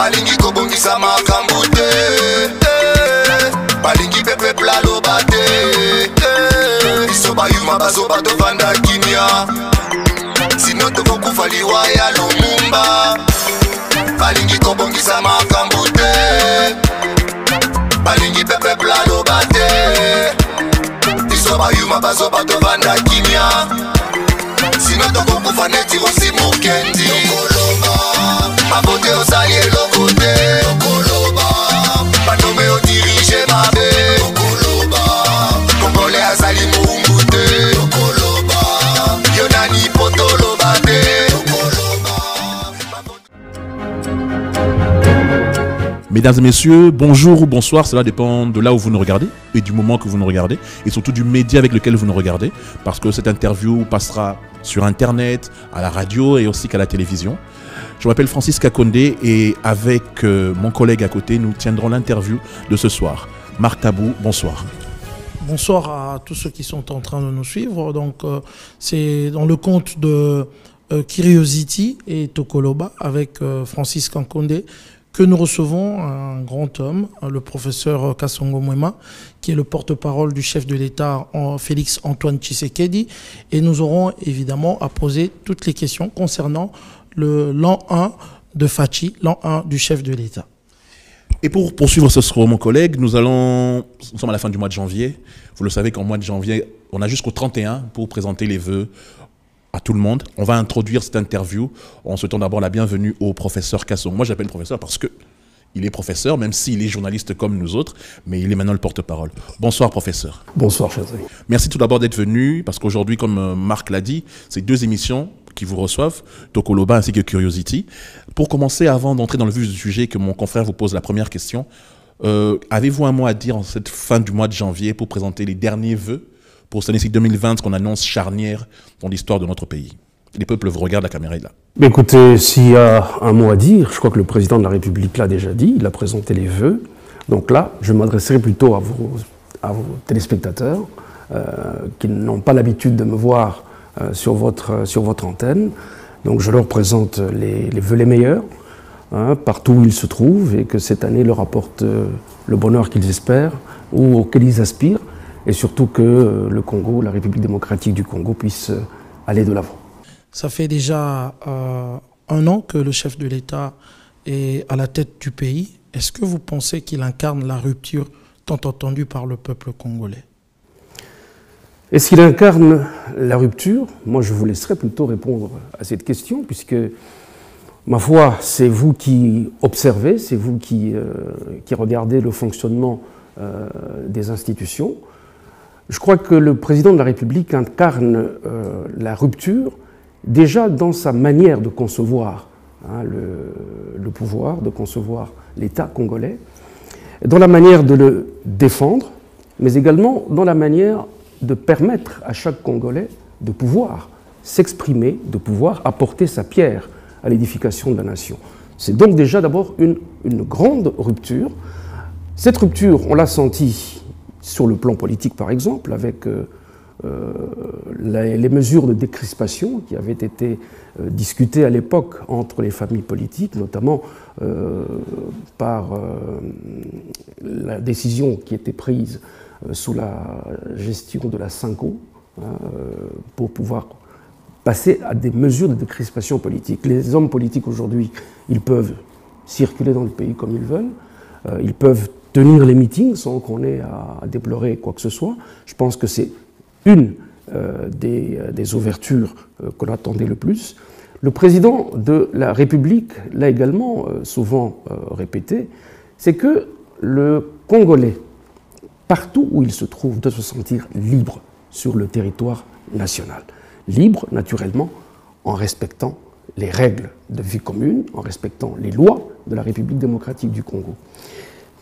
balingi kobongisa makambo te balingi pepe plalo bate biso bayuma bazoba tovanda kimia sino tokokufa liwa ya lumumba balingi kobongisa makambo te balingi pepe plalo bate biso bayuma bazoba tovanda kimia sino tokokufa neti osi mokendi okoloba mabote osali eloko te okoloba banome odirige mabe okoloba kongole azali muumbu te okoloba yonani potoloba te okoloba. Mesdames et messieurs, bonjour ou bonsoir, cela dépend de là où vous nous regardez et du moment que vous nous regardez et surtout du média avec lequel vous nous regardez parce que cette interview passera sur internet, à la radio et aussi qu'à la télévision. Je m'appelle Francis Kakonde et avec mon collègue à côté, nous tiendrons l'interview de ce soir. Marc Tabou, bonsoir. Bonsoir à tous ceux qui sont en train de nous suivre. Donc, c'est dans le compte de Curiosity et Tokoloba avec Francis Kakonde que nous recevons un grand homme, le professeur Kasongo Mwema, qui est le porte-parole du chef de l'État, Félix Antoine Tshisekedi. Et nous aurons évidemment à poser toutes les questions concernant l'an 1 de Fachi, l'an 1 du chef de l'État. Et pour poursuivre ce soir, mon collègue, nous sommes à la fin du mois de janvier. Vous le savez qu'en mois de janvier, on a jusqu'au 31 pour présenter les vœux à tout le monde. On va introduire cette interview en souhaitant d'abord la bienvenue au professeur Kasongo. Moi, j'appelle professeur parce que il est professeur, même s'il est journaliste comme nous autres, mais il est maintenant le porte-parole. Bonsoir, professeur. Bonsoir, cher ami. Merci tout d'abord d'être venu, parce qu'aujourd'hui, comme Marc l'a dit, c'est deux émissions qui vous reçoivent, Tokoloba ainsi que Curiosity. Pour commencer, avant d'entrer dans le vif du sujet, que mon confrère vous pose la première question, avez-vous un mot à dire en cette fin du mois de janvier pour présenter les derniers vœux pour cette année 2020 qu'on annonce charnière dans l'histoire de notre pays? Les peuples vous regardent, la caméra est là. Écoutez, s'il y a un mot à dire, je crois que le président de la République l'a déjà dit, il a présenté les vœux. Donc là, je m'adresserai plutôt à vos téléspectateurs qui n'ont pas l'habitude de me voir sur votre antenne. Donc je leur présente les vœux les meilleurs, partout où ils se trouvent, et que cette année leur apporte le bonheur qu'ils espèrent ou auquel ils aspirent, et surtout que le Congo, la République démocratique du Congo, puisse aller de l'avant. Ça fait déjà un an que le chef de l'État est à la tête du pays. Est-ce que vous pensez qu'il incarne la rupture tant entendue par le peuple congolais? Est-ce qu'il incarne la rupture? Moi, je vous laisserai plutôt répondre à cette question, puisque, ma foi, c'est vous qui observez, c'est vous qui regardez le fonctionnement des institutions. Je crois que le président de la République incarne la rupture déjà dans sa manière de concevoir le pouvoir, de concevoir l'État congolais, dans la manière de le défendre, mais également dans la manière de permettre à chaque Congolais de pouvoir s'exprimer, de pouvoir apporter sa pierre à l'édification de la nation. C'est donc déjà d'abord une grande rupture. Cette rupture, on l'a sentie sur le plan politique, par exemple, avec les mesures de décrispation qui avaient été discutées à l'époque entre les familles politiques, notamment par la décision qui était prise sous la gestion de la Cinco pour pouvoir passer à des mesures de décrispation politique. Les hommes politiques aujourd'hui, ils peuvent circuler dans le pays comme ils veulent, ils peuvent tenir les meetings sans qu'on ait à déplorer quoi que ce soit. Je pense que c'est une des ouvertures qu'on attendait le plus. Le président de la République l'a également souvent répété, c'est que le Congolais, partout où il se trouve, doit se sentir libre sur le territoire national. Libre, naturellement, en respectant les règles de vie commune, en respectant les lois de la République démocratique du Congo.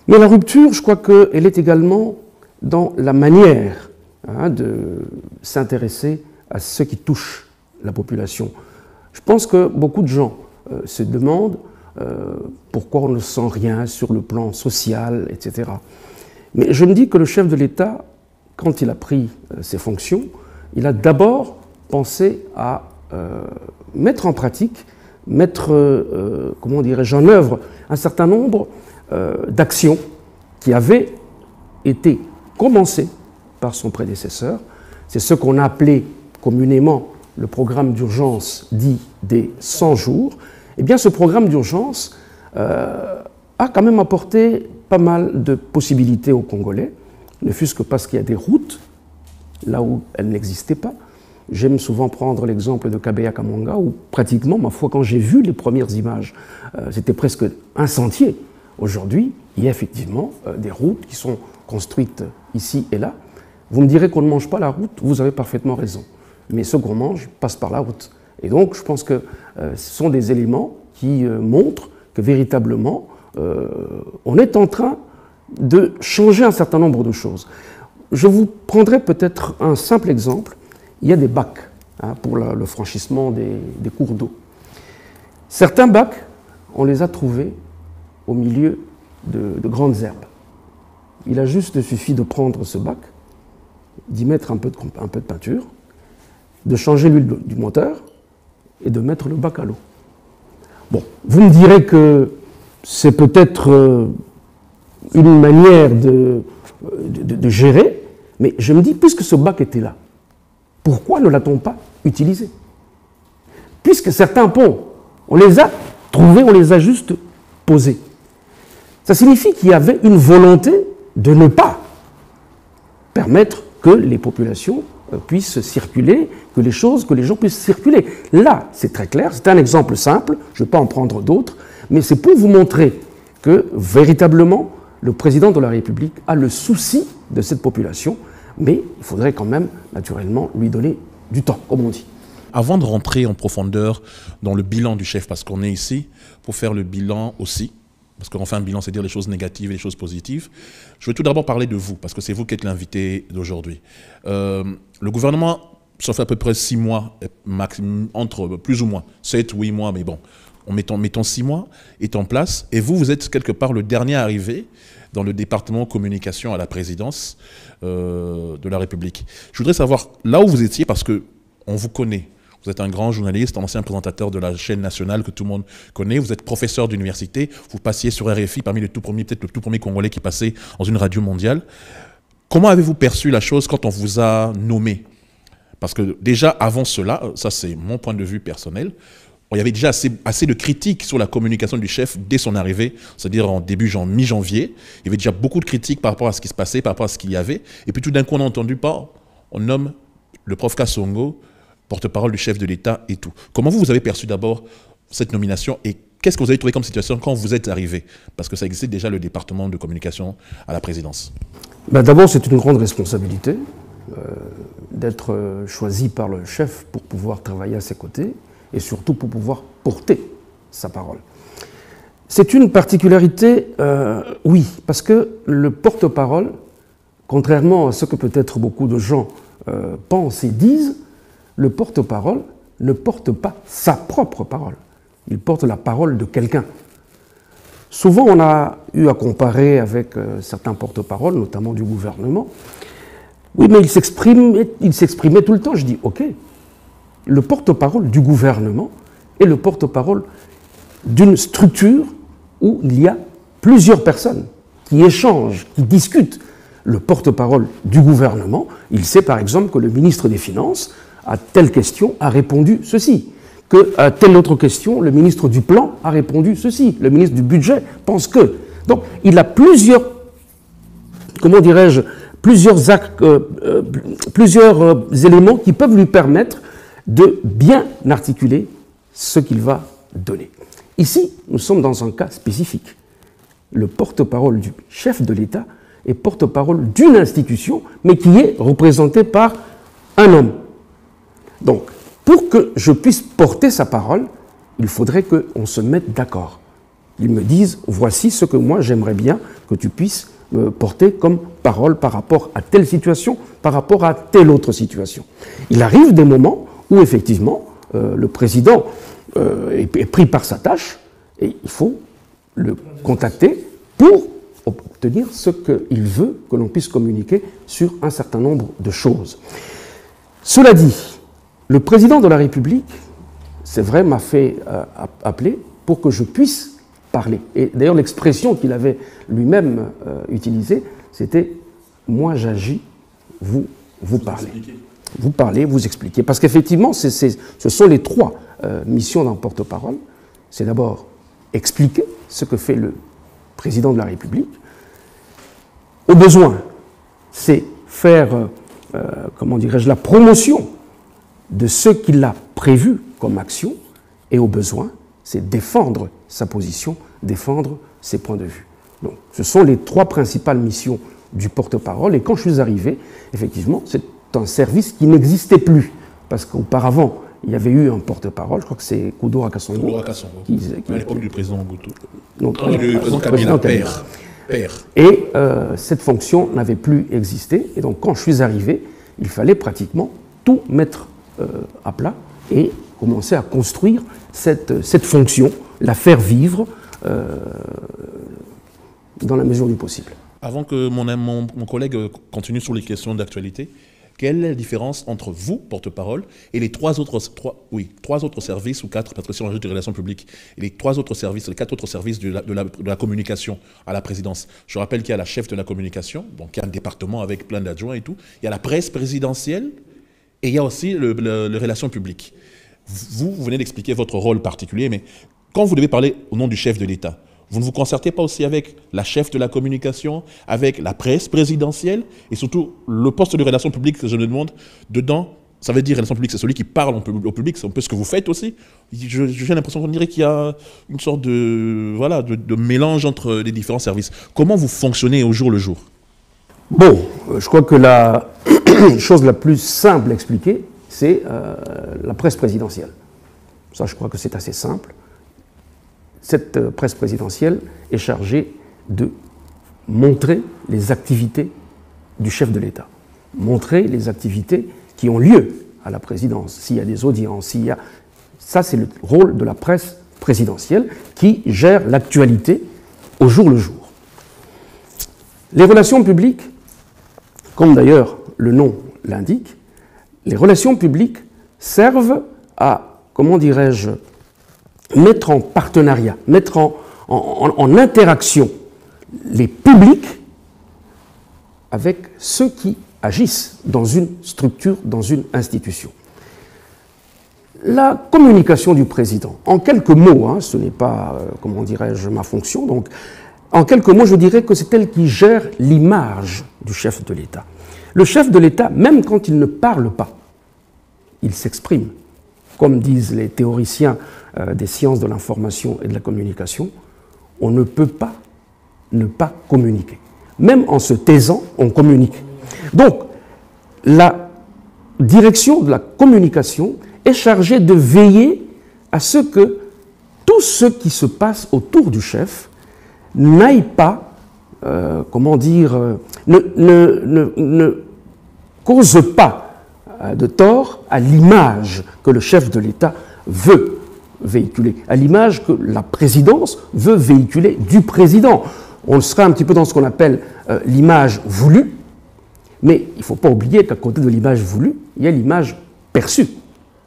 Mais la rupture, je crois qu'elle est également dans la manière de s'intéresser à ce qui touche la population. Je pense que beaucoup de gens se demandent pourquoi on ne sent rien sur le plan social, etc. Mais je me dis que le chef de l'État, quand il a pris ses fonctions, il a d'abord pensé à mettre en pratique mettre, comment dirais-je, en œuvre un certain nombre d'actions qui avaient été commencées par son prédécesseur. C'est ce qu'on a appelé communément le programme d'urgence dit des 100 jours. Eh bien, ce programme d'urgence a quand même apporté pas mal de possibilités aux Congolais, ne fût-ce que parce qu'il y a des routes là où elles n'existaient pas. J'aime souvent prendre l'exemple de Kabeya-Kamanga, où pratiquement, ma foi, quand j'ai vu les premières images, c'était presque un sentier. Aujourd'hui, il y a effectivement des routes qui sont construites ici et là. Vous me direz qu'on ne mange pas la route, vous avez parfaitement raison. Mais ce qu'on mange passe par la route. Et donc, je pense que ce sont des éléments qui montrent que véritablement, on est en train de changer un certain nombre de choses. Je vous prendrai peut-être un simple exemple. Il y a des bacs pour le franchissement des cours d'eau. Certains bacs, on les a trouvés au milieu de grandes herbes. Il a juste suffi de prendre ce bac, d'y mettre un peu de peinture, de changer l'huile du moteur et de mettre le bac à l'eau. Bon, vous me direz que c'est peut-être une manière de gérer, mais je me dis, puisque ce bac était là, pourquoi ne l'a-t-on pas utilisé? Puisque certains ponts, on les a trouvés, on les a juste posés. Ça signifie qu'il y avait une volonté de ne pas permettre que les populations puissent circuler, que les gens puissent circuler. Là, c'est très clair, c'est un exemple simple, je ne vais pas en prendre d'autres, mais c'est pour vous montrer que, véritablement, le président de la République a le souci de cette population, mais il faudrait quand même, naturellement, lui donner du temps, comme on dit. Avant de rentrer en profondeur dans le bilan du chef, parce qu'on est ici pour faire le bilan aussi, parce qu'on fait un bilan, c'est dire les choses négatives et les choses positives, je veux tout d'abord parler de vous, parce que c'est vous qui êtes l'invité d'aujourd'hui. Le gouvernement, ça fait à peu près 6 mois, entre plus ou moins 7, 8 mois, mais bon, mettons 6 mois, est en place, et vous êtes quelque part le dernier arrivé dans le département communication à la présidence de la République. Je voudrais savoir, là où vous étiez, parce qu'on vous connaît, vous êtes un grand journaliste, un ancien présentateur de la chaîne nationale que tout le monde connaît, vous êtes professeur d'université, vous passiez sur RFI parmi les tout premiers, peut-être le tout premier Congolais qui passait dans une radio mondiale. Comment avez-vous perçu la chose quand on vous a nommé? Parce que déjà, avant cela, ça c'est mon point de vue personnel, il y avait déjà assez de critiques sur la communication du chef dès son arrivée, c'est-à-dire en mi-janvier. Il y avait déjà beaucoup de critiques par rapport à ce qui se passait, par rapport à ce qu'il y avait. Et puis tout d'un coup, on a entendu, on nomme le prof Kassongo, porte-parole du chef de l'État et tout. Comment vous avez perçu d'abord cette nomination et qu'est-ce que vous avez trouvé comme situation quand vous êtes arrivé? Parce que ça existait déjà le département de communication à la présidence. D'abord, c'est une grande responsabilité d'être choisi par le chef pour pouvoir travailler à ses côtés et surtout pour pouvoir porter sa parole. C'est une particularité, oui, parce que le porte-parole, contrairement à ce que peut-être beaucoup de gens pensent et disent, le porte-parole ne porte pas sa propre parole. Il porte la parole de quelqu'un. Souvent, on a eu à comparer avec certains porte-paroles, notamment du gouvernement. Oui, mais il s'exprimait tout le temps. Je dis, ok, le porte-parole du gouvernement est le porte-parole d'une structure où il y a plusieurs personnes qui échangent, qui discutent. Le porte-parole du gouvernement, il sait par exemple que le ministre des Finances, à telle question, a répondu ceci, qu'à telle autre question, le ministre du Plan a répondu ceci, le ministre du Budget pense que. Donc, il a plusieurs, comment dirais-je, plusieurs éléments qui peuvent lui permettre de bien articuler ce qu'il va donner. Ici, nous sommes dans un cas spécifique. Le porte-parole du chef de l'État est porte-parole d'une institution, mais qui est représenté par un homme. Donc, pour que je puisse porter sa parole, il faudrait qu'on se mette d'accord. Ils me disent, voici ce que moi j'aimerais bien que tu puisses porter comme parole par rapport à telle situation, par rapport à telle autre situation. Il arrive des moments où effectivement le président est pris par sa tâche et il faut le contacter pour obtenir ce qu'il veut que l'on puisse communiquer sur un certain nombre de choses. Cela dit, le président de la République, c'est vrai, m'a fait appeler pour que je puisse parler. Et d'ailleurs, l'expression qu'il avait lui-même utilisée, c'était « moi j'agis, vous parlez ». Vous parlez, vous expliquez. Parce qu'effectivement, ce sont les trois missions d'un porte-parole. C'est d'abord expliquer ce que fait le président de la République. Au besoin, c'est faire, comment dirais-je, la promotion de ce qu'il a prévu comme action. Et au besoin, c'est défendre sa position, défendre ses points de vue. Donc, ce sont les trois principales missions du porte-parole. Et quand je suis arrivé, effectivement, c'est un service qui n'existait plus. Parce qu'auparavant, il y avait eu un porte-parole, je crois que c'est Koudou Rakassongo. À l'époque du président Mobutu. Donc, le président Kabila, père. Et cette fonction n'avait plus existé. Et donc, quand je suis arrivé, il fallait pratiquement tout mettre à plat et commencer à construire cette fonction, la faire vivre dans la mesure du possible. Avant que mon collègue continue sur les questions d'actualité, quelle est la différence entre vous, porte-parole, et les trois autres services, ou quatre, parce que si on ajoute les relations publiques, et les quatre autres services de la communication à la présidence? Je rappelle qu'il y a la chef de la communication, donc il y a un département avec plein d'adjoints et tout. Il y a la presse présidentielle, et il y a aussi les relations publiques. Vous venez d'expliquer votre rôle particulier, mais quand vous devez parler au nom du chef de l'État, vous ne vous concertez pas aussi avec la chef de la communication, avec la presse présidentielle, et surtout le poste de relations publiques que je me demande, dedans, ça veut dire relations publiques, c'est celui qui parle au public, c'est un peu ce que vous faites aussi. J'ai l'impression qu'on dirait qu'il y a une sorte de mélange entre les différents services. Comment vous fonctionnez au jour le jour? Bon, je crois que la chose la plus simple à expliquer, c'est la presse présidentielle. Ça, je crois que c'est assez simple. Cette presse présidentielle est chargée de montrer les activités du chef de l'État, montrer les activités qui ont lieu à la présidence, s'il y a des audiences, Ça, c'est le rôle de la presse présidentielle qui gère l'actualité au jour le jour. Les relations publiques, comme d'ailleurs le nom l'indique, les relations publiques servent à, comment dirais-je, mettre en partenariat, mettre en interaction les publics avec ceux qui agissent dans une structure, dans une institution. La communication du président, en quelques mots, ce n'est pas, comment dirais-je, ma fonction, donc en quelques mots, je dirais que c'est elle qui gère l'image du chef de l'État. Le chef de l'État, même quand il ne parle pas, il s'exprime. Comme disent les théoriciens des sciences de l'information et de la communication, on ne peut pas ne pas communiquer. Même en se taisant, on communique. Donc, la direction de la communication est chargée de veiller à ce que tout ce qui se passe autour du chef n'aille pas, comment dire, ne cause pas de tort à l'image que le chef de l'État veut véhiculer, à l'image que la présidence veut véhiculer du président. On sera un petit peu dans ce qu'on appelle l'image voulue, mais il ne faut pas oublier qu'à côté de l'image voulue, il y a l'image perçue.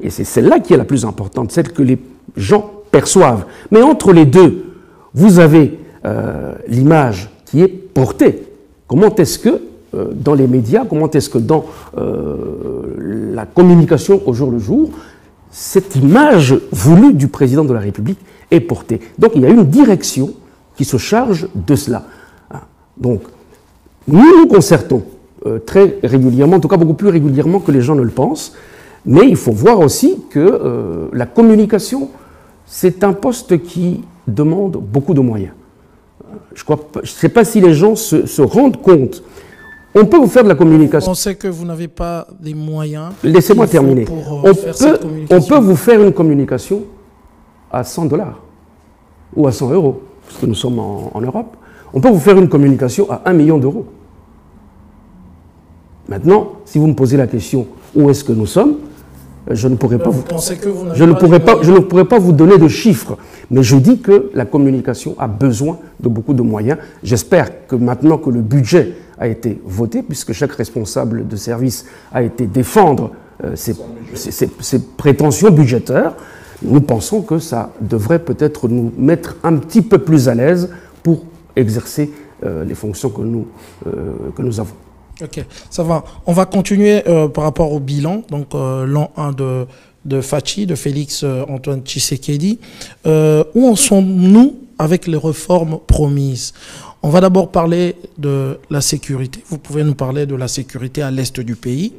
Et c'est celle-là qui est la plus importante, celle que les gens perçoivent. Mais entre les deux, vous avez l'image qui est portée. Comment est-ce que dans les médias, comment est-ce que dans la communication au jour le jour, cette image voulue du président de la République est portée. Donc il y a une direction qui se charge de cela. Donc nous nous concertons très régulièrement, en tout cas beaucoup plus régulièrement que les gens ne le pensent, mais il faut voir aussi que la communication, c'est un poste qui demande beaucoup de moyens. Je ne sais pas si les gens se rendent compte. On peut vous faire de la communication. On sait que vous n'avez pas les moyens. Laissez-moi terminer. On peut vous faire une communication à $100 ou à 100 €, parce que nous sommes en Europe. On peut vous faire une communication à 1 million d'euros. Maintenant, si vous me posez la question où est-ce que nous sommes, je ne pourrais pas vous donner de chiffres, mais je dis que la communication a besoin de beaucoup de moyens. J'espère que maintenant que le budget a été voté, puisque chaque responsable de service a été défendre ses prétentions budgétaires, nous pensons que ça devrait peut-être nous mettre un petit peu plus à l'aise pour exercer les fonctions que nous avons. Ok, ça va. On va continuer par rapport au bilan, donc l'an 1 de Fachi, de Félix Antoine Tshisekedi. Où en sommes-nous avec les réformes promises? On va d'abord parler de la sécurité. Vous pouvez nous parler de la sécurité à l'est du pays,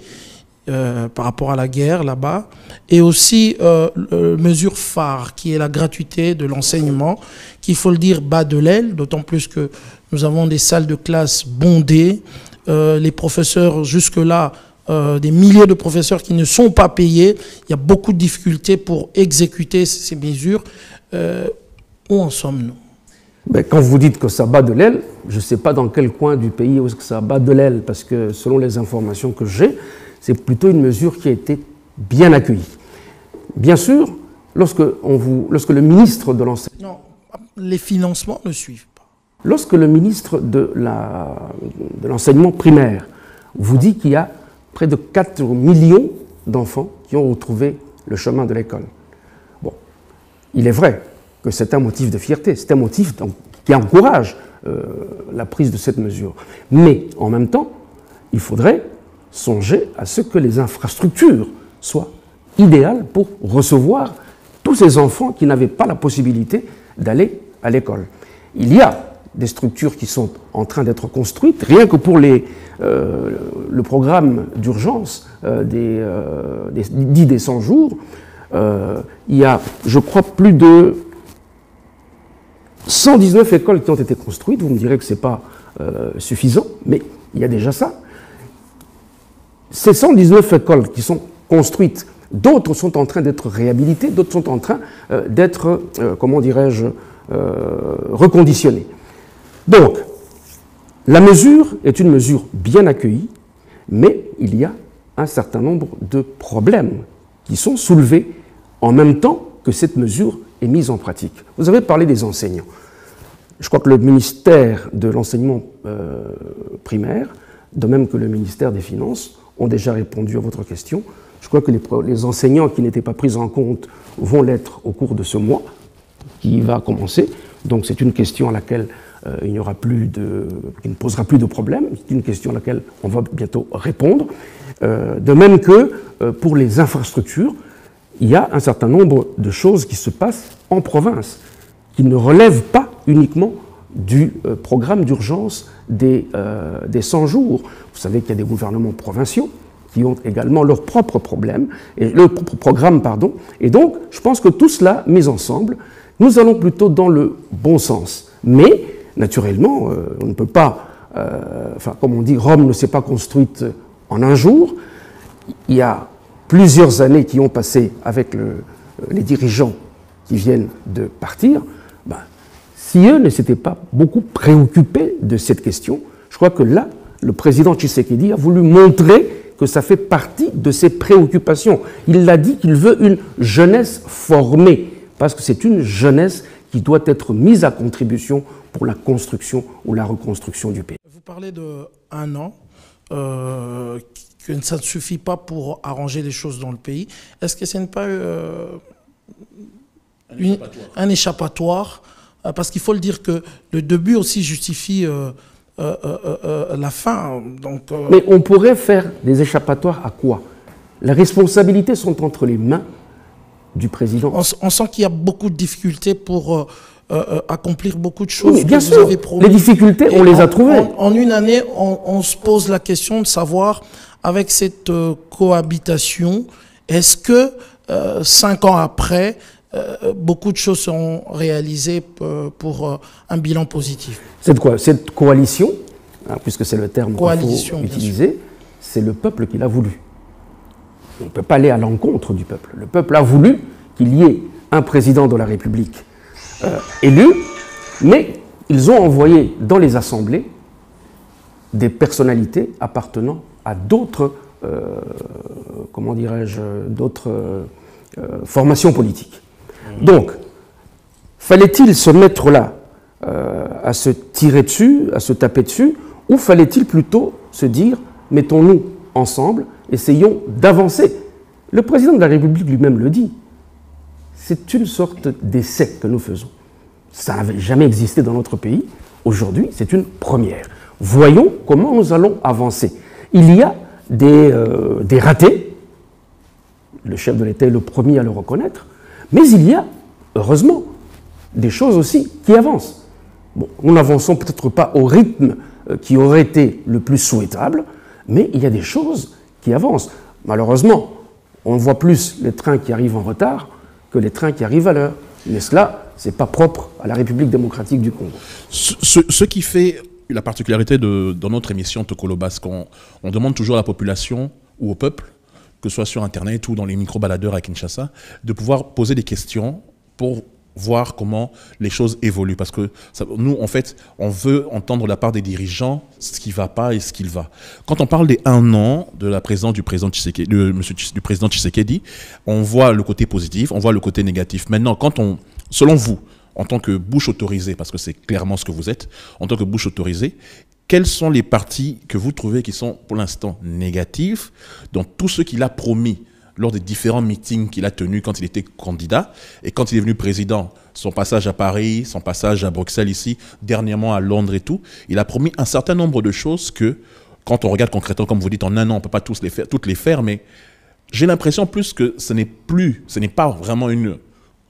par rapport à la guerre là-bas, et aussi mesure phare qui est la gratuité de l'enseignement, qu'il faut le dire bat de l'aile, d'autant plus que nous avons des salles de classe bondées, les professeurs jusque-là, des milliers de professeurs qui ne sont pas payés, il y a beaucoup de difficultés pour exécuter ces mesures. Où en sommes-nous? Ben, quand vous dites que ça bat de l'aile, je ne sais pas dans quel coin du pays où ça bat de l'aile, parce que selon les informations que j'ai, c'est plutôt une mesure qui a été bien accueillie. Bien sûr, lorsque le ministre de l'enseignement... Non, les financements ne suivent pas. Lorsque le ministre de l'enseignement primaire vous dit qu'il y a près de 4 millions d'enfants qui ont retrouvé le chemin de l'école, bon, il est vrai que c'est un motif de fierté, c'est un motif qui encourage la prise de cette mesure. Mais en même temps, il faudrait songer à ce que les infrastructures soient idéales pour recevoir tous ces enfants qui n'avaient pas la possibilité d'aller à l'école. Il y a des structures qui sont en train d'être construites, rien que pour le programme d'urgence des 100 jours. Il y a, je crois, plus de 119 écoles qui ont été construites. Vous me direz que ce n'est pas suffisant, mais il y a déjà ça. Ces 119 écoles qui sont construites, d'autres sont en train d'être réhabilitées, d'autres sont en train d'être, comment dirais-je, reconditionnées. Donc, la mesure est une mesure bien accueillie, mais il y a un certain nombre de problèmes qui sont soulevés en même temps que cette mesure est mise en pratique. Vous avez parlé des enseignants. Je crois que le ministère de l'enseignement primaire, de même que le ministère des Finances, ont déjà répondu à votre question. Je crois que les enseignants qui n'étaient pas pris en compte vont l'être au cours de ce mois qui va commencer. Donc c'est une question à laquelle il n'y aura plus qui ne posera plus de problème. C'est une question à laquelle on va bientôt répondre. De même que pour les infrastructures, il y a un certain nombre de choses qui se passent en province, qui ne relèvent pas uniquement du programme d'urgence des 100 jours. Vous savez qu'il y a des gouvernements provinciaux qui ont également leurs propres problèmes, et leurs propres programmes, pardon. Et donc, je pense que tout cela, mis ensemble, nous allons plutôt dans le bon sens. Mais, naturellement, on ne peut pas, comme on dit, Rome ne s'est pas construite en un jour. Il y a plusieurs années qui ont passé avec les dirigeants qui viennent de partir. Si eux ne s'étaient pas beaucoup préoccupés de cette question, je crois que là, le président Tshisekedi a voulu montrer que ça fait partie de ses préoccupations. Il a dit qu'il veut une jeunesse formée, parce que c'est une jeunesse qui doit être mise à contribution pour la construction ou la reconstruction du pays. Vous parlez d'1 an, que ça ne suffit pas pour arranger les choses dans le pays. Est-ce que ce n'est pas un échappatoire? Parce qu'il faut le dire que le début aussi justifie la fin. Donc, Mais on pourrait faire des échappatoires à quoi? Les responsabilités sont entre les mains du président. On sent qu'il y a beaucoup de difficultés pour accomplir beaucoup de choses. Oui, bien sûr, les difficultés, on les a trouvées. En une année, on se pose la question de savoir, avec cette cohabitation, est-ce que 5 ans après, beaucoup de choses seront réalisées pour un bilan positif? C'est quoi? Cette coalition, puisque c'est le terme qu'il faut utiliser, c'est le peuple qui l'a voulu. On ne peut pas aller à l'encontre du peuple. Le peuple a voulu qu'il y ait un président de la République élu, mais ils ont envoyé dans les assemblées des personnalités appartenant à d'autres, comment dirais-je, d'autres formations politiques. Donc, fallait-il se mettre là à se tirer dessus, à se taper dessus, ou fallait-il plutôt se dire, mettons-nous ensemble, essayons d'avancer? Le président de la République lui-même le dit. c'est une sorte d'essai que nous faisons. Ça n'avait jamais existé dans notre pays. Aujourd'hui, c'est une première. Voyons comment nous allons avancer. Il y a des ratés. Le chef de l'État est le premier à le reconnaître. Mais il y a, heureusement, des choses aussi qui avancent. Bon, nous n'avançons peut-être pas au rythme qui aurait été le plus souhaitable, mais il y a des choses qui avancent. Malheureusement, on voit plus les trains qui arrivent en retard que les trains qui arrivent à l'heure. Mais cela, ce n'est pas propre à la République démocratique du Congo. Ce qui fait la particularité dans notre émission Tokoloba, c'est qu'on demande toujours à la population ou au peuple, que ce soit sur Internet ou dans les micro-baladeurs à Kinshasa, de pouvoir poser des questions pour voir comment les choses évoluent. Parce que nous, en fait, on veut entendre de la part des dirigeants ce qui ne va pas et ce qui va. Quand on parle des 1 an de la présence du président Tshisekedi, on voit le côté positif, on voit le côté négatif. Maintenant, selon vous, en tant que bouche autorisée, parce que c'est clairement ce que vous êtes, en tant que bouche autorisée, quelles sont les parties que vous trouvez qui sont pour l'instant négatives dans tout ce qu'il a promis lors des différents meetings qu'il a tenus quand il était candidat et quand il est venu président, son passage à Paris, son passage à Bruxelles ici, dernièrement à Londres et tout, il a promis un certain nombre de choses que, quand on regarde concrètement, comme vous dites, en 1 an, on ne peut pas toutes les faire, mais j'ai l'impression plus que ce n'est pas vraiment une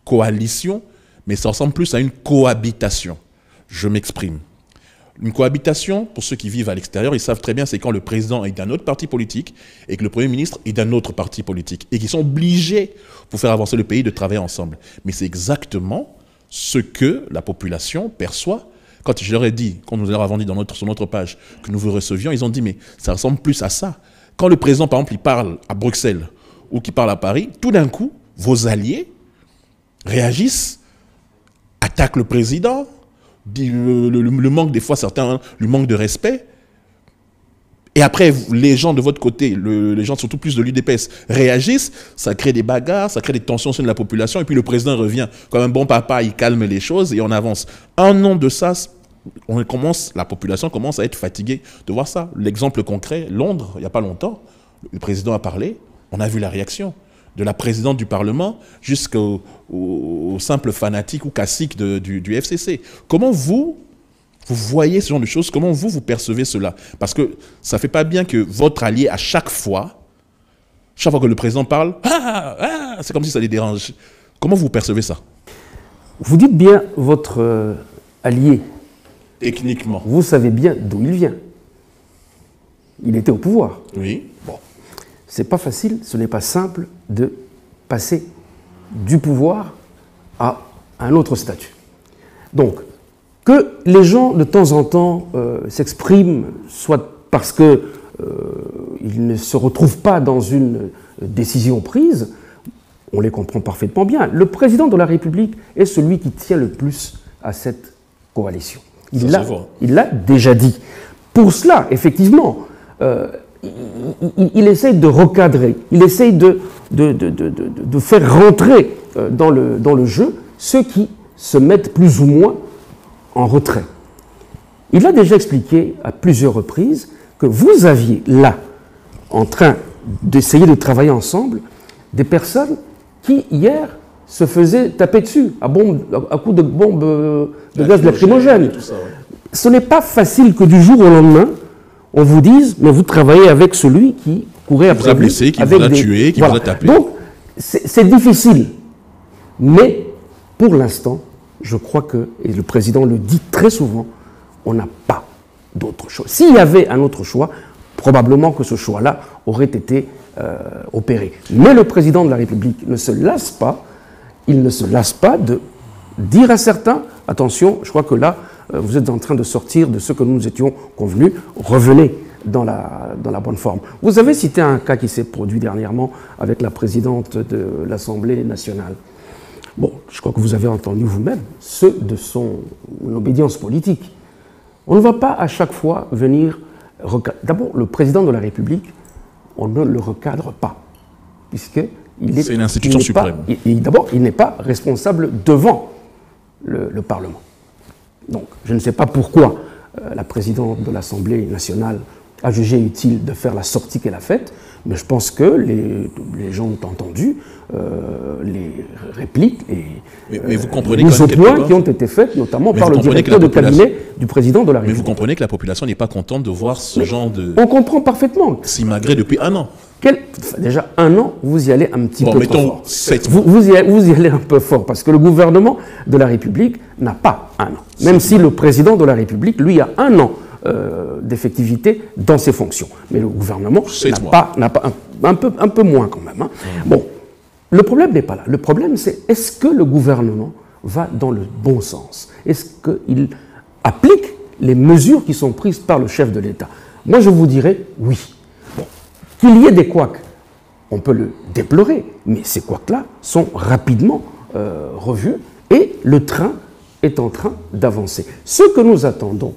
coalition, mais ça ressemble plus à une cohabitation. Je m'exprime. Une cohabitation, pour ceux qui vivent à l'extérieur, ils savent très bien, c'est quand le président est d'un autre parti politique et que le Premier ministre est d'un autre parti politique et qu'ils sont obligés, pour faire avancer le pays, de travailler ensemble. Mais c'est exactement ce que la population perçoit. Quand je leur ai dit, quand nous leur avons dit sur notre page que nous vous recevions, ils ont dit, mais ça ressemble plus à ça. Quand le président, par exemple, il parle à Bruxelles ou qu'il parle à Paris, tout d'un coup, vos alliés réagissent, attaquent le président, le manque, des fois, certains, le manque de respect. Et après, les gens de votre côté, les gens surtout plus de l'UDPS, réagissent, ça crée des bagarres, ça crée des tensions au sein de la population, et puis le président revient comme un bon papa, il calme les choses et on avance. 1 an de ça, la population commence à être fatiguée de voir ça. L'exemple concret, Londres, il n'y a pas longtemps, le président a parlé, on a vu la réaction. De la présidente du Parlement jusqu'au simple fanatique ou cacique du FCC. Comment vous voyez ce genre de choses? Comment vous percevez cela? Parce que ça ne fait pas bien que votre allié, à chaque fois que le président parle, c'est comme si ça les dérange. Comment vous percevez ça? Vous dites bien votre allié. Techniquement. Vous savez bien d'où il vient. Il était au pouvoir. Oui. Bon. C'est pas facile, ce n'est pas simple de passer du pouvoir à un autre statut. Donc, que les gens de temps en temps s'expriment, soit parce qu'ils ne se retrouvent pas dans une décision prise, on les comprend parfaitement bien. Le président de la République est celui qui tient le plus à cette coalition. Il l'a déjà dit. Pour cela, effectivement, il essaye de recadrer, il essaye de faire rentrer dans le jeu ceux qui se mettent plus ou moins en retrait. Il a déjà expliqué à plusieurs reprises que vous aviez là, en train d'essayer de travailler ensemble, des personnes qui, hier, se faisaient taper dessus à coups de bombes de gaz lacrymogène. Ce n'est pas facile que du jour au lendemain, on vous dise, mais vous travaillez avec celui qui courait après vous. Qui vous a blessé, qui vous a tué, qui vous a tapé. Donc, c'est difficile. Mais, pour l'instant, je crois que, et le président le dit très souvent, on n'a pas d'autre choix. S'il y avait un autre choix, probablement que ce choix-là aurait été opéré. Mais le président de la République ne se lasse pas, il ne se lasse pas de dire à certains, attention, je crois que là, vous êtes en train de sortir de ce que nous étions convenus, revenez dans la bonne forme. Vous avez cité un cas qui s'est produit dernièrement avec la présidente de l'Assemblée nationale. Bon, je crois que vous avez entendu vous-même ceux de son obédience politique. On ne va pas à chaque fois venir... D'abord, le président de la République, on ne le recadre pas, puisqu'il est... C'est une institution suprême. D'abord, il n'est pas responsable devant le Parlement. Donc, je ne sais pas pourquoi la présidente de l'Assemblée nationale a jugé utile de faire la sortie qu'elle a faite, Mais je pense que les gens ont entendu les répliques et mais vous comprenez les quand même points quelque qui ont été faits, notamment Mais par vous le comprenez que directeur la de cabinet du président de la Mais République. vous comprenez que la population n'est pas contente de voir ce genre de On comprend parfaitement. simagrée depuis un an. Déjà, un an, vous y allez un petit Bon, peu mettons trop fort. 7 Vous y allez un peu fort, parce que le gouvernement de la République n'a pas un an. Même si le président de la République, lui, a un an d'effectivité dans ses fonctions. Mais le gouvernement n'a pas un peu moins quand même. Hein. Bon, le problème n'est pas là. Le problème, c'est est-ce que le gouvernement va dans le bon sens? Est-ce qu'il applique les mesures qui sont prises par le chef de l'État? Moi, je vous dirais oui. Bon. Qu'il y ait des couacs, on peut le déplorer, mais ces couacs-là sont rapidement revus et le train est en train d'avancer. Ce que nous attendons,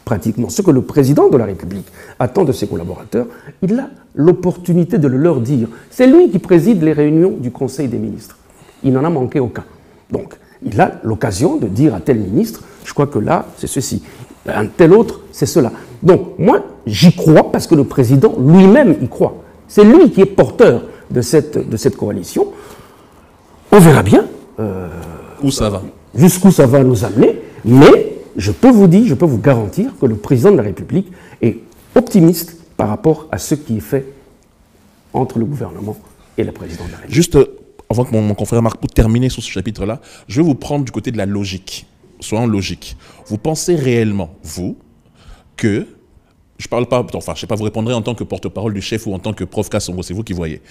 pratiquement, ce que le président de la République attend de ses collaborateurs, il a l'opportunité de le leur dire. C'est lui qui préside les réunions du Conseil des ministres. Il n'en a manqué aucun. Donc, il a l'occasion de dire à tel ministre, je crois que là, c'est ceci. Un tel autre, c'est cela. Donc, moi, j'y crois parce que le président lui-même y croit. C'est lui qui est porteur de cette coalition. On verra bien où ça va. Jusqu'où ça va nous amener, mais je peux vous garantir que le président de la République est optimiste par rapport à ce qui est fait entre le gouvernement et le président de la République. Juste avant que mon confrère Marc pour terminer sur ce chapitre-là, je vais vous prendre du côté de la logique. Soyons logiques. Vous pensez réellement, vous, que, je parle pas, enfin, je sais pas, vous répondrez en tant que porte-parole du chef ou en tant que prof Kassongo, c'est vous qui voyez.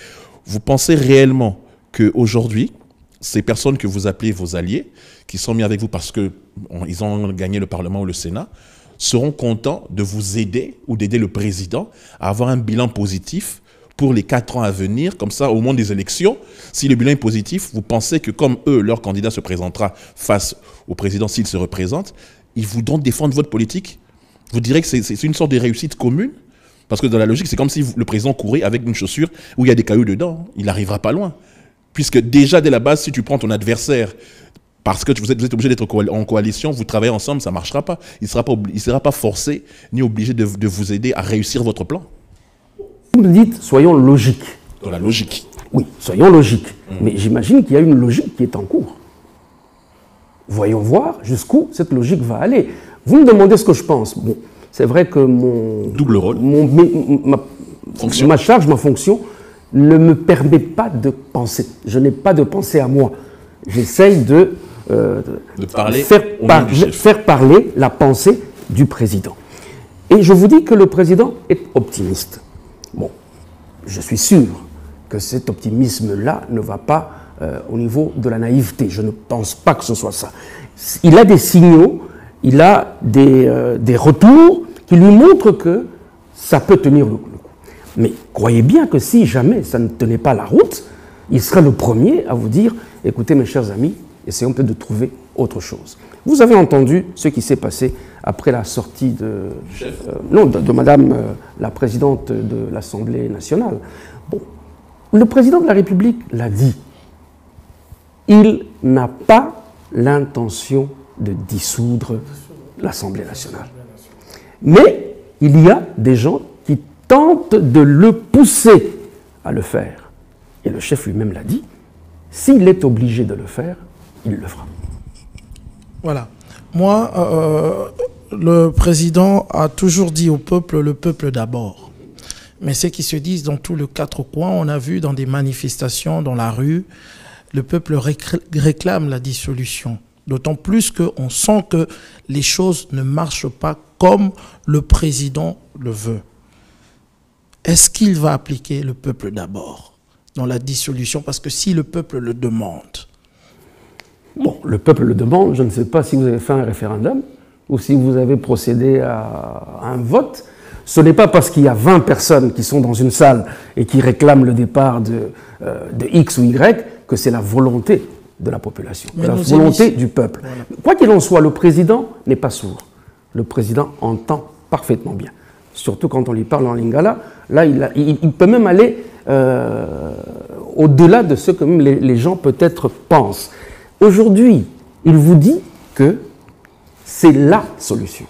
Vous pensez réellement qu'aujourd'hui, ces personnes que vous appelez vos alliés, qui sont mis avec vous parce qu'ils ont gagné le Parlement ou le Sénat, seront contents de vous aider ou d'aider le président à avoir un bilan positif pour les 4 ans à venir, comme ça, au moment des élections, si le bilan est positif, vous pensez que comme eux, leur candidat se présentera face au président s'il se représente, ils voudront défendre votre politique? Vous direz que c'est une sorte de réussite commune? Parce que dans la logique, c'est comme si le président courait avec une chaussure où il y a des cailloux dedans. Il n'arrivera pas loin. Puisque déjà, dès la base, si tu prends ton adversaire, parce que vous êtes obligé d'être en coalition, vous travaillez ensemble, ça ne marchera pas. Il ne sera pas forcé ni obligé de vous aider à réussir votre plan. Vous me dites, soyons logiques. Dans la logique. Oui, soyons logiques. Mais j'imagine qu'il y a une logique qui est en cours. Voyons voir jusqu'où cette logique va aller. Vous me demandez ce que je pense. Bon, c'est vrai que mon... Double rôle. Ma charge, ma fonction ne me permet pas de penser. Je n'ai pas de pensée à moi. J'essaye de faire parler la pensée du président. Et je vous dis que le président est optimiste. Bon, je suis sûr que cet optimisme-là ne va pas au niveau de la naïveté. Je ne pense pas que ce soit ça. Il a des signaux, il a des retours qui lui montrent que ça peut tenir le coup. Mais croyez bien que si jamais ça ne tenait pas la route, il sera le premier à vous dire « Écoutez mes chers amis, essayons peut-être de trouver autre chose ». Vous avez entendu ce qui s'est passé après la sortie de Madame la présidente de l'Assemblée nationale. Bon, le président de la République l'a dit. Il n'a pas l'intention de dissoudre l'Assemblée nationale. Mais il y a des gens qui tentent de le pousser à le faire. Et le chef lui-même l'a dit. S'il est obligé de le faire, il le fera. Voilà. Moi, le président a toujours dit au peuple, le peuple d'abord. Mais ce qui se dit dans tous les 4 coins, on a vu dans des manifestations, dans la rue, le peuple réclame la dissolution. D'autant plus qu'on sent que les choses ne marchent pas comme le président le veut. Est-ce qu'il va appliquer le peuple d'abord dans la dissolution? Parce que si le peuple le demande... Bon, le peuple le demande. Je ne sais pas si vous avez fait un référendum ou si vous avez procédé à un vote. Ce n'est pas parce qu'il y a 20 personnes qui sont dans une salle et qui réclament le départ de X ou Y que c'est la volonté de la population, la volonté du peuple. Voilà. Quoi qu'il en soit, le président n'est pas sourd. Le président entend parfaitement bien. Surtout quand on lui parle en lingala. Là, il peut même aller au-delà de ce que même les gens peut-être pensent. Aujourd'hui, il vous dit que c'est la solution.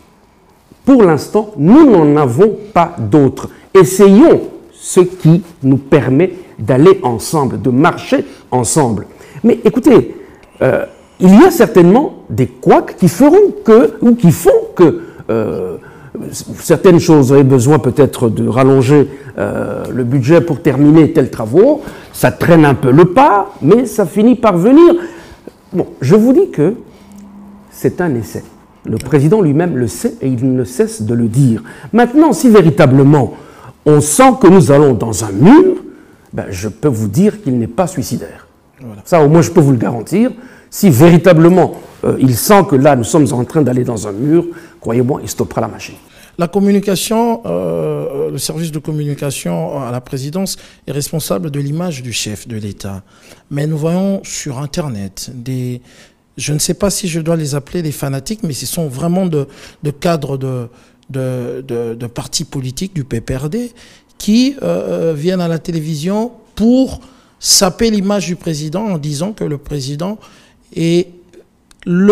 Pour l'instant, nous n'en avons pas d'autre. Essayons, ce qui nous permet d'aller ensemble, de marcher ensemble. Mais écoutez, il y a certainement des couacs qui feront que, ou qui font que certaines choses auraient besoin peut-être de rallonger le budget pour terminer tels travaux. Ça traîne un peu le pas, mais ça finit par venir. Bon, je vous dis que c'est un essai. Le président lui-même le sait et il ne cesse de le dire. Maintenant, si véritablement on sent que nous allons dans un mur, ben, je peux vous dire qu'il n'est pas suicidaire. Voilà. Ça, au moins, je peux vous le garantir. Si véritablement il sent que là, nous sommes en train d'aller dans un mur, croyez-moi, il stoppera la machine. La communication, le service de communication à la présidence est responsable de l'image du chef de l'État. Mais nous voyons sur Internet des... Je ne sais pas si je dois les appeler des fanatiques, mais ce sont vraiment de cadres de partis politiques du PPRD qui viennent à la télévision pour saper l'image du président en disant que le président était le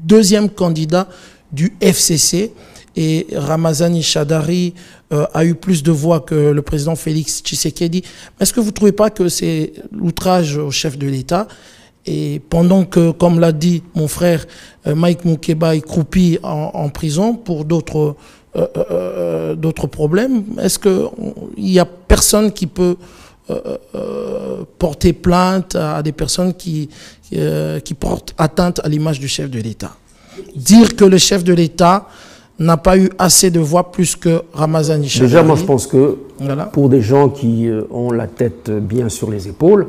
deuxième candidat du FCC. Et Ramazani Chadari a eu plus de voix que le président Félix Tshisekedi. Est-ce que vous ne trouvez pas que c'est l'outrage au chef de l'État? Et pendant que, comme l'a dit mon frère, Mike Moukeba est croupi en prison pour d'autres problèmes, est-ce qu'il n'y a personne qui peut porter plainte à des personnes qui portent atteinte à l'image du chef de l'État? Dire que le chef de l'État n'a pas eu assez de voix plus que Ramazani Chadari. Déjà, moi je pense que pour des gens qui ont la tête bien sur les épaules,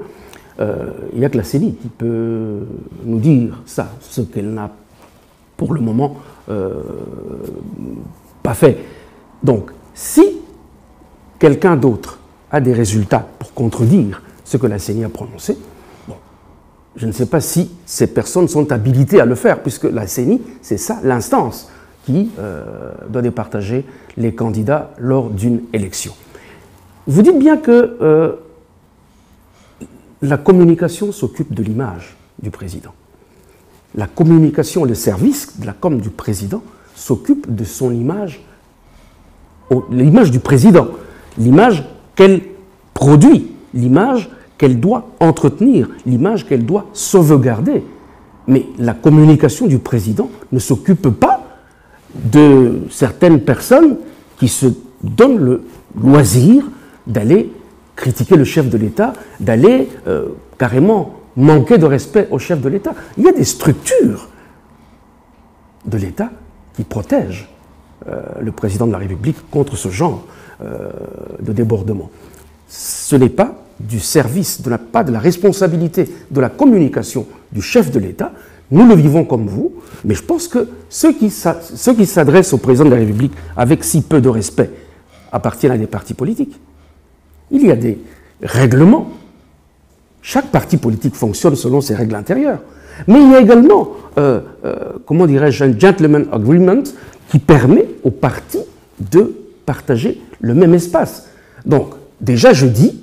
il n'y a que la CENI qui peut nous dire ça, ce qu'elle n'a pour le moment pas fait. Donc, si quelqu'un d'autre a des résultats pour contredire ce que la CENI a prononcé, bon, je ne sais pas si ces personnes sont habilitées à le faire, puisque la CENI, c'est ça l'instance qui doit départager les candidats lors d'une élection. Vous dites bien que la communication s'occupe de l'image du président. La communication, le service de la com du président s'occupe de son image, l'image du président, l'image qu'elle produit, l'image qu'elle doit entretenir, l'image qu'elle doit sauvegarder. Mais la communication du président ne s'occupe pas de certaines personnes qui se donnent le loisir d'aller critiquer le chef de l'État, d'aller carrément manquer de respect au chef de l'État. Il y a des structures de l'État qui protègent le président de la République contre ce genre de débordement. Ce n'est pas du service, pas de la responsabilité de la communication du chef de l'État. Nous le vivons comme vous, mais je pense que ceux qui s'adressent au président de la République avec si peu de respect appartiennent à des partis politiques. Il y a des règlements. Chaque parti politique fonctionne selon ses règles intérieures. Mais il y a également, comment dirais-je, un gentleman agreement qui permet aux partis de partager le même espace. Donc, déjà, je dis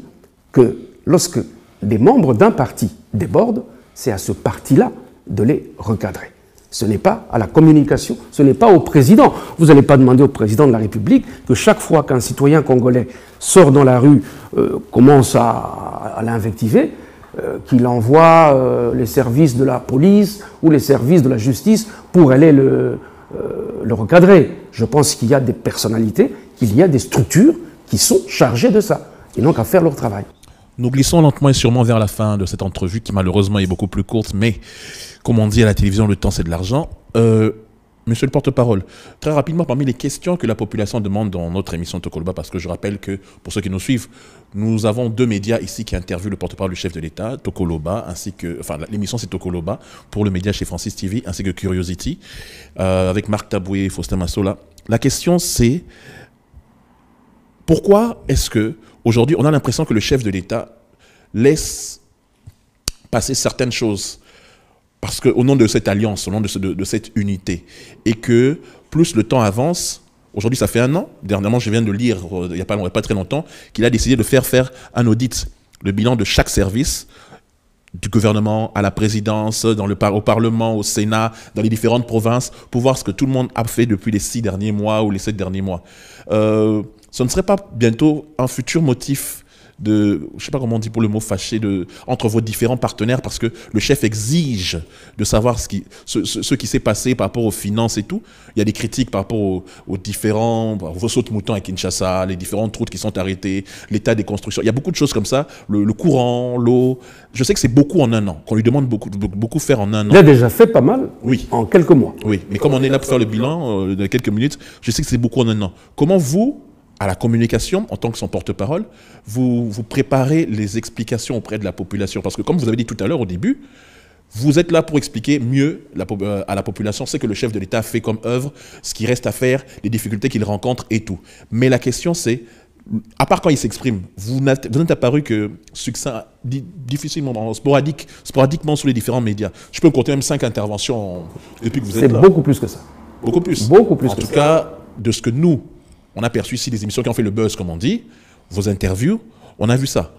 que lorsque des membres d'un parti débordent, c'est à ce parti-là de les recadrer. Ce n'est pas à la communication, ce n'est pas au président. Vous n'allez pas demander au président de la République que chaque fois qu'un citoyen congolais sort dans la rue, commence à l'invectiver, qu'il envoie les services de la police ou les services de la justice pour aller le recadrer. Je pense qu'il y a des personnalités, qu'il y a des structures qui sont chargées de ça, et donc à faire leur travail. Nous glissons lentement et sûrement vers la fin de cette entrevue qui malheureusement est beaucoup plus courte, mais comme on dit à la télévision, le temps c'est de l'argent. Monsieur le porte-parole, très rapidement, parmi les questions que la population demande dans notre émission Tokoloba, parce que je rappelle que, pour ceux qui nous suivent, nous avons deux médias ici qui interviewent le porte-parole du chef de l'État, Tokoloba, ainsi que, enfin, l'émission c'est Tokoloba, pour le média chez Francis TV, ainsi que Curiosity, avec Marc Taboué et Faustin Massola. La question c'est, pourquoi est-ce que, aujourd'hui, on a l'impression que le chef de l'État laisse passer certaines choses parce qu'au nom de cette alliance, au nom de cette unité, et que plus le temps avance, aujourd'hui ça fait 1 an, dernièrement je viens de lire, il n'y a pas très longtemps, qu'il a décidé de faire un audit, le bilan de chaque service, du gouvernement à la présidence, au Parlement, au Sénat, dans les différentes provinces, pour voir ce que tout le monde a fait depuis les 6 derniers mois ou les 7 derniers mois. ce ne serait pas bientôt un futur motif de, je ne sais pas comment on dit pour le mot fâché, entre vos différents partenaires, parce que le chef exige de savoir ce qui s'est passé par rapport aux finances et tout. Il y a des critiques par rapport aux différents, vos sautes moutons à Kinshasa, les différentes routes qui sont arrêtées, l'état des constructions. Il y a beaucoup de choses comme ça, le courant, l'eau. Je sais que c'est beaucoup en un an, qu'on lui demande beaucoup faire en un an. Il a déjà fait pas mal oui. En quelques mois. Oui, mais comme on est là pour faire le bilan dans quelques minutes, je sais que c'est beaucoup en un an. Comment vous, à la communication, en tant que son porte-parole, vous préparez les explications auprès de la population? Parce que comme vous avez dit tout à l'heure au début, vous êtes là pour expliquer mieux à la population ce que le chef de l'État fait comme œuvre, ce qui reste à faire, les difficultés qu'il rencontre et tout. Mais la question c'est, à part quand il s'exprime, vous n'êtes apparu que succinct, difficilement, sporadiquement sur les différents médias. Je peux compter même 5 interventions depuis que vous êtes là. C'est beaucoup plus que ça. Beaucoup plus. Beaucoup plus en que tout ça. cas, de ce que nous, on a perçu ici, des émissions qui ont fait le buzz, comme on dit, vos interviews, on a vu ça.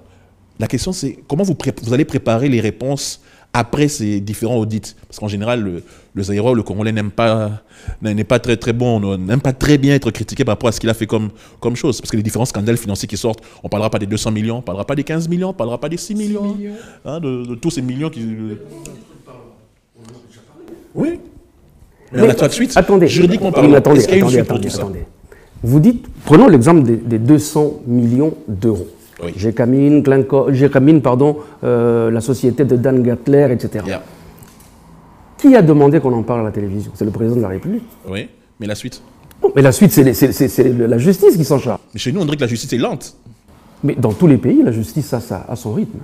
La question, c'est comment vous allez préparer les réponses après ces différents audits? Parce qu'en général, le Zaïrois, le Congolais n'est pas très très bon, n'aime pas très bien être critiqué par rapport à ce qu'il a fait comme chose. Parce que les différents scandales financiers qui sortent, on ne parlera pas des 200 millions, on ne parlera pas des 15 millions, on ne parlera pas des 6 millions. Hein, de tous ces millions qui... Oui. Mais on a tout de suite, attendez, juridiquement parlant, est-ce qu'il y a une suite pour tout ça? Vous dites, prenons l'exemple des 200 millions d'euros. Oui. Gécamine, la société de Dan Gatler, etc. Yeah. Qui a demandé qu'on en parle à la télévision? C'est le président de la République. Oui, mais la suite? Non, mais la suite, c'est la justice qui s'en charge. Mais chez nous, on dirait que la justice est lente. Mais dans tous les pays, la justice a son rythme.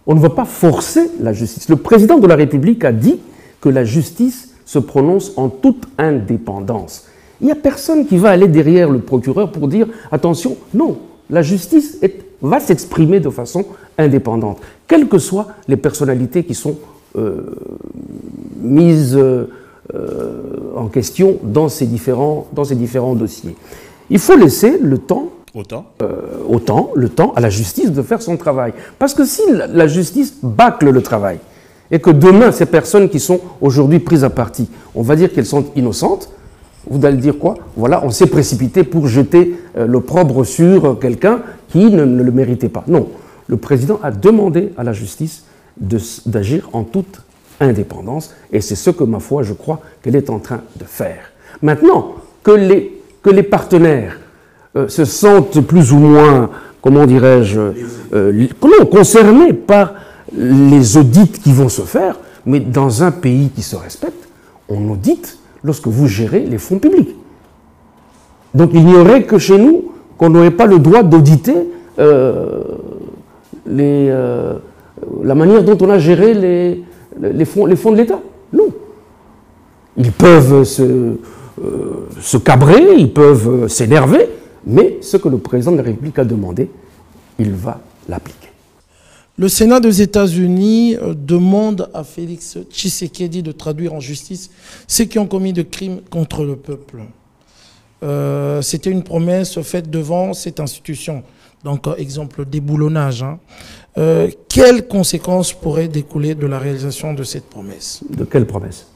On ne va pas forcer la justice. Le président de la République a dit que la justice se prononce en toute indépendance. Il n'y a personne qui va aller derrière le procureur pour dire « Attention, non, la justice va s'exprimer de façon indépendante, quelles que soient les personnalités qui sont mises en question dans ces différents dossiers. » Il faut laisser le temps à la justice de faire son travail. Parce que si la justice bâcle le travail, et que demain, ces personnes qui sont aujourd'hui prises à partie, on va dire qu'elles sont innocentes, vous allez dire quoi? Voilà, on s'est précipité pour jeter l'opprobre sur quelqu'un qui ne le méritait pas. Non, le président a demandé à la justice d'agir en toute indépendance, et c'est ce que, ma foi, je crois qu'elle est en train de faire. Maintenant, que les partenaires se sentent plus ou moins, comment dirais-je, concernés par les audits qui vont se faire, mais dans un pays qui se respecte, on audite lorsque vous gérez les fonds publics. Donc il n'y aurait que chez nous qu'on n'aurait pas le droit d'auditer la manière dont on a géré les fonds de l'État. Non. Ils peuvent se cabrer, ils peuvent s'énerver, mais ce que le président de la République a demandé, il va l'appliquer. Le Sénat des États-Unis demande à Félix Tshisekedi de traduire en justice ceux qui ont commis de crimes contre le peuple. C'était une promesse faite devant cette institution. Donc, exemple, déboulonnage. Quelles conséquences pourraient découler de la réalisation de cette promesse? De quelle promesse?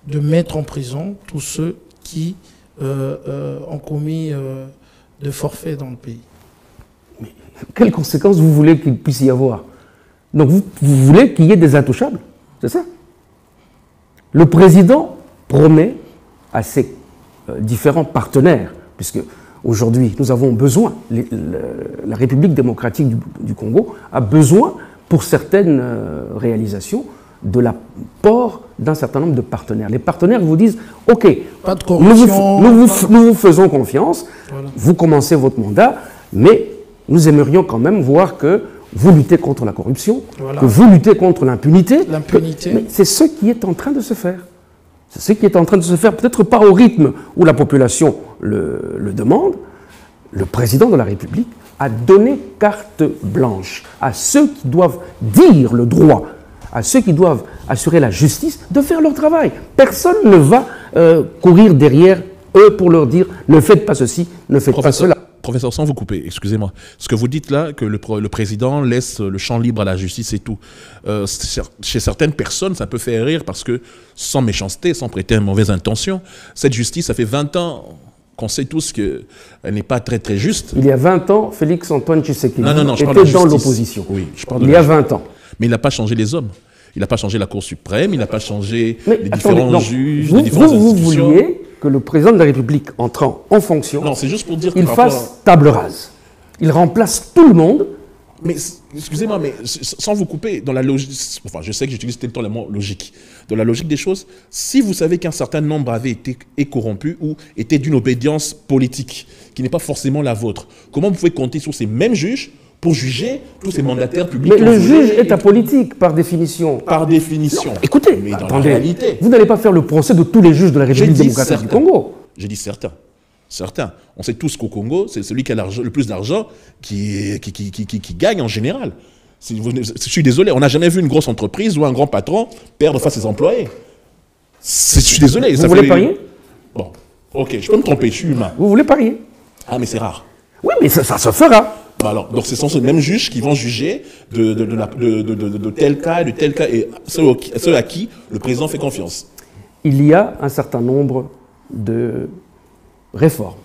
De mettre en prison tous ceux qui ont commis de forfaits dans le pays. Quelles conséquences vous voulez qu'il puisse y avoir? Donc vous voulez qu'il y ait des intouchables, c'est ça? Le président promet à ses différents partenaires, puisque aujourd'hui nous avons besoin, la République démocratique du Congo a besoin pour certaines réalisations de l'apport d'un certain nombre de partenaires. Les partenaires vous disent « Ok, pas de corruption, nous vous faisons confiance, voilà. Vous commencez votre mandat, mais nous aimerions quand même voir que vous luttez contre la corruption, voilà. Que vous luttez contre l'impunité. Mais c'est ce qui est en train de se faire. C'est ce qui est en train de se faire, peut-être pas au rythme où la population le demande. Le président de la République a donné carte blanche à ceux qui doivent dire le droit, à ceux qui doivent assurer la justice, de faire leur travail. Personne ne va courir derrière eux pour leur dire « ne faites pas ceci, ne faites pas cela ». Professeur, sans vous couper, excusez-moi. Ce que vous dites là, que le président laisse le champ libre à la justice et tout, chez certaines personnes, ça peut faire rire parce que, sans méchanceté, sans prêter une mauvaise intention, cette justice, ça fait 20 ans qu'on sait tous qu'elle n'est pas très très juste. Il y a 20 ans, Félix-Antoine Tshisekedi je parle était de dans justice. l'opposition. Oui, je parle de il y a 20 ans. Mais il n'a pas changé les hommes. Il n'a pas changé la Cour suprême, il n'a pas changé les attendez, différents juges, vous, les différentes vous institutions. vouliez que le président de la République entrant en fonction, Non, c'est juste pour dire que il par rapport fasse table rase. Il remplace tout le monde. Mais excusez-moi, mais sans vous couper, dans la logique, enfin je sais que j'utilise tout le temps le mot logique, dans la logique des choses, si vous savez qu'un certain nombre avait été corrompu ou était d'une obédience politique, qui n'est pas forcément la vôtre, comment vous pouvez compter sur ces mêmes juges pour juger tous ces mandataires publics? Mais le juge est apolitique par définition. Par définition. Non, écoutez, mais dans attendez, la réalité, vous n'allez pas faire le procès de tous les juges de la République démocratique du Congo. J'ai dit certains. Certains. On sait tous qu'au Congo, c'est celui qui a le plus d'argent qui gagne en général. Je suis désolé, on n'a jamais vu une grosse entreprise ou un grand patron perdre face à ses employés. Je suis désolé. Vous voulez parier? Bon, ok, je peux me tromper, je suis humain. Vous voulez parier? Ah, mais c'est rare. Oui, mais ça se fera. Bah alors, donc ce sont ces mêmes juges qui vont juger de tel cas, et ceux à qui le président fait confiance. Il y a un certain nombre de réformes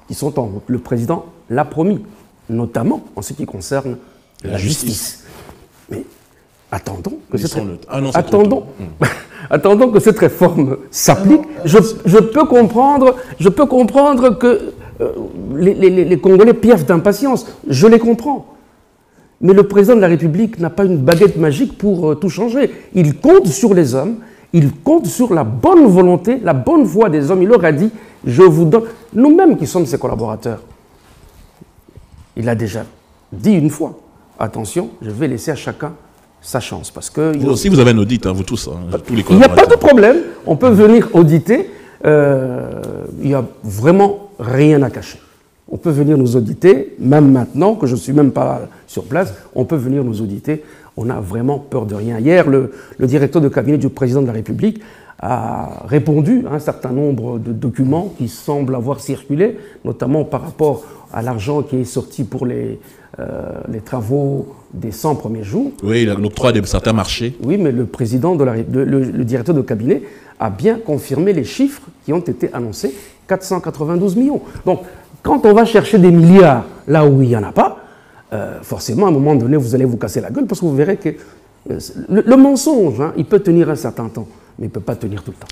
qui sont en route. Le président l'a promis, notamment en ce qui concerne la justice. Mais attendons que attendons que cette réforme s'applique. Je peux comprendre que les Congolais piaffent d'impatience. Je les comprends. Mais le président de la République n'a pas une baguette magique pour tout changer. Il compte sur les hommes. Il compte sur la bonne volonté, la bonne foi des hommes. Il leur a dit, je vous donne, nous-mêmes qui sommes ses collaborateurs, il a déjà dit une fois, attention, je vais laisser à chacun sa chance. Parce que vous aussi, vous avez un audit, hein, vous tous, tous les il n'y a collaborateurs. pas de problème, on peut venir auditer, il n'y a vraiment rien à cacher. On peut venir nous auditer, même maintenant que je ne suis même pas sur place, on peut venir nous auditer. On n'a vraiment peur de rien. Hier, le directeur de cabinet du président de la République a répondu à un certain nombre de documents qui semblent avoir circulé, notamment par rapport à l'argent qui est sorti pour les travaux des 100 premiers jours. Oui, l'octroi de certains marchés. Oui, mais le président le directeur de cabinet a bien confirmé les chiffres qui ont été annoncés, 492 millions. Donc, quand on va chercher des milliards là où il n'y en a pas, forcément, à un moment donné, vous allez vous casser la gueule parce que vous verrez que le mensonge, hein, il peut tenir un certain temps, mais il ne peut pas tenir tout le temps.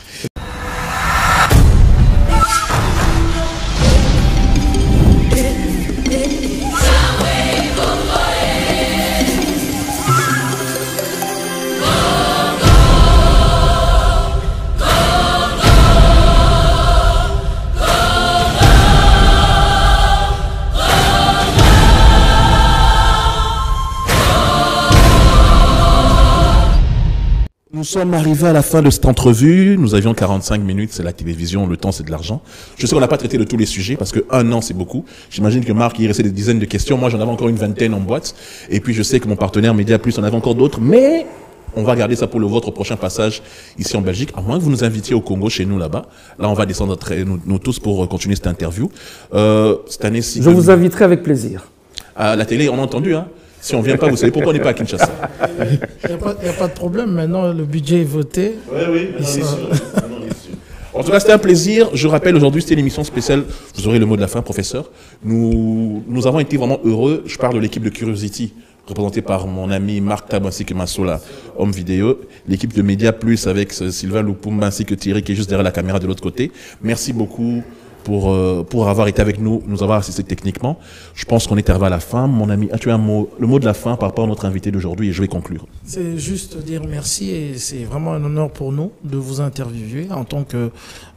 Nous sommes arrivés à la fin de cette entrevue. Nous avions 45 minutes, c'est la télévision, le temps c'est de l'argent. Je sais qu'on n'a pas traité de tous les sujets parce que un an c'est beaucoup. J'imagine que Marc, il restait des dizaines de questions. Moi j'en avais encore une vingtaine en boîte. Et puis je sais que mon partenaire Média Plus en avait encore d'autres. Mais on va garder ça pour votre prochain passage ici en Belgique. À moins que vous nous invitiez au Congo, chez nous là-bas. Là on va descendre nous tous pour continuer cette interview. Cette année-ci. Je vous inviterai avec plaisir. À la télé, on a entendu, hein. Si on ne vient pas, vous savez pourquoi on n'est pas à Kinshasa. Il n'y a pas de problème. Maintenant, le budget est voté. Oui, c'est sûr. En tout cas, c'était un plaisir. Je rappelle, aujourd'hui, c'était une émission spéciale. Vous aurez le mot de la fin, professeur. Nous avons été vraiment heureux. Je parle de l'équipe de Curiosity, représentée par mon ami Marc Tab ainsi que Massola, homme vidéo. L'équipe de Média Plus avec Sylvain Lupumba ainsi que Thierry qui est juste derrière la caméra de l'autre côté. Merci beaucoup pour avoir été avec nous, nous avoir assisté techniquement. Je pense qu'on est arrivé à la fin. Mon ami, as-tu le mot de la fin par rapport à notre invité d'aujourd'hui et je vais conclure. C'est juste dire merci et c'est vraiment un honneur pour nous de vous interviewer en tant que,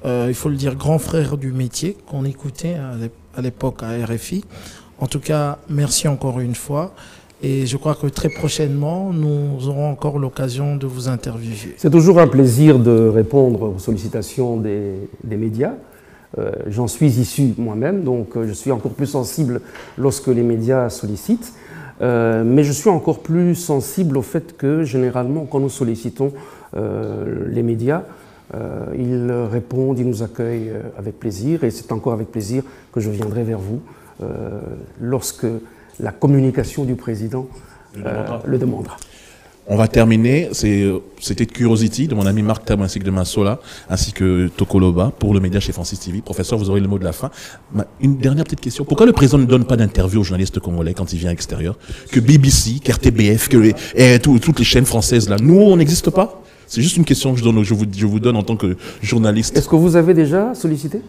il faut le dire, grand frère du métier qu'on écoutait à l'époque à RFI. En tout cas, merci encore une fois. Et je crois que très prochainement, nous aurons encore l'occasion de vous interviewer. C'est toujours un plaisir de répondre aux sollicitations des médias. J'en suis issu moi-même, donc je suis encore plus sensible lorsque les médias sollicitent. Mais je suis encore plus sensible au fait que, généralement, quand nous sollicitons les médias, ils répondent, ils nous accueillent avec plaisir. Et c'est encore avec plaisir que je viendrai vers vous lorsque la communication du président le demandera. On va terminer. C'était Curiosity de mon ami Marc Tab ainsi que de Massola, ainsi que Tokoloba pour le média chez Francis TV. Professeur, vous aurez le mot de la fin. Une dernière petite question. Pourquoi le président ne donne pas d'interview aux journalistes congolais quand il vient à l'extérieur? Que BBC, qu'RTBF, toutes les chaînes françaises là. Nous, on n'existe pas? C'est juste une question que je vous donne en tant que journaliste. Est-ce que vous avez déjà sollicité?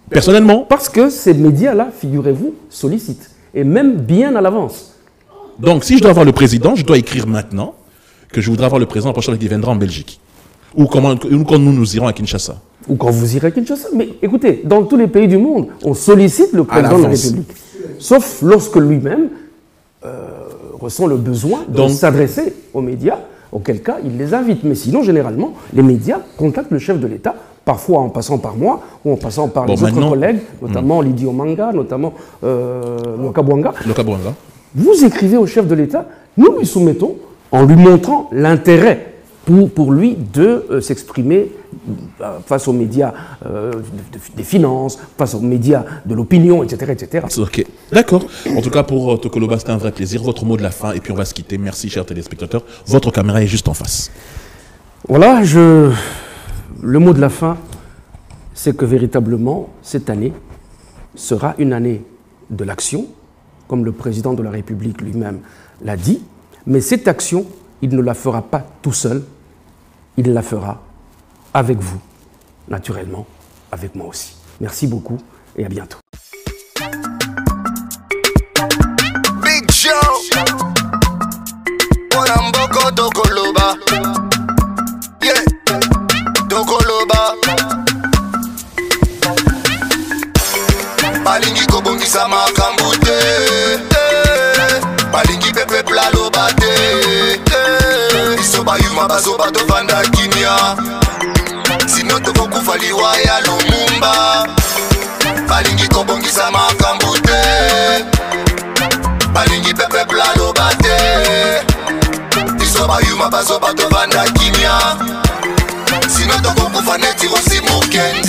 Personnellement? Parce que ces médias-là, figurez-vous, sollicitent. Et même bien à l'avance. Donc, si je dois avoir le président, je dois écrire maintenant que je voudrais avoir le président la prochaine fois qu'il viendra en Belgique. Ou quand nous irons à Kinshasa. Ou quand vous irez à Kinshasa. Mais écoutez, dans tous les pays du monde, on sollicite le président de la République. Sauf lorsque lui-même ressent le besoin de s'adresser aux médias, auquel cas il les invite. Mais sinon, généralement, les médias contactent le chef de l'État, parfois en passant par moi, ou en passant par les autres collègues, notamment Lydie Omanga, notamment Lokabwanga. Vous écrivez au chef de l'État, nous lui soumettons, en lui montrant l'intérêt pour lui de s'exprimer face aux médias des finances, face aux médias de l'opinion, etc., etc. Ok, d'accord. En tout cas, pour Tokoloba, c'était un vrai plaisir. Votre mot de la fin, et puis on va se quitter. Merci, chers téléspectateurs. Votre caméra est juste en face. Voilà, le mot de la fin, c'est que véritablement, cette année sera une année de l'action, comme le président de la République lui-même l'a dit, mais cette action, il ne la fera pas tout seul, il la fera avec vous, naturellement, avec moi aussi. Merci beaucoup et à bientôt. Big Show, Wanamboko Tokoloba, yeah, Tokoloba, Balingi kobongisa makambo te, Balingi pepe plalo bate, Iso bayuma bazoba tovanda kimia, Sino tokokufa liwa ya Lumumba, Balingi kobongisa makambo te, Balingi pepe plalo bate, Iso bayuma bazoba tovanda kimia, Sino tokokufa neti rosi mukende.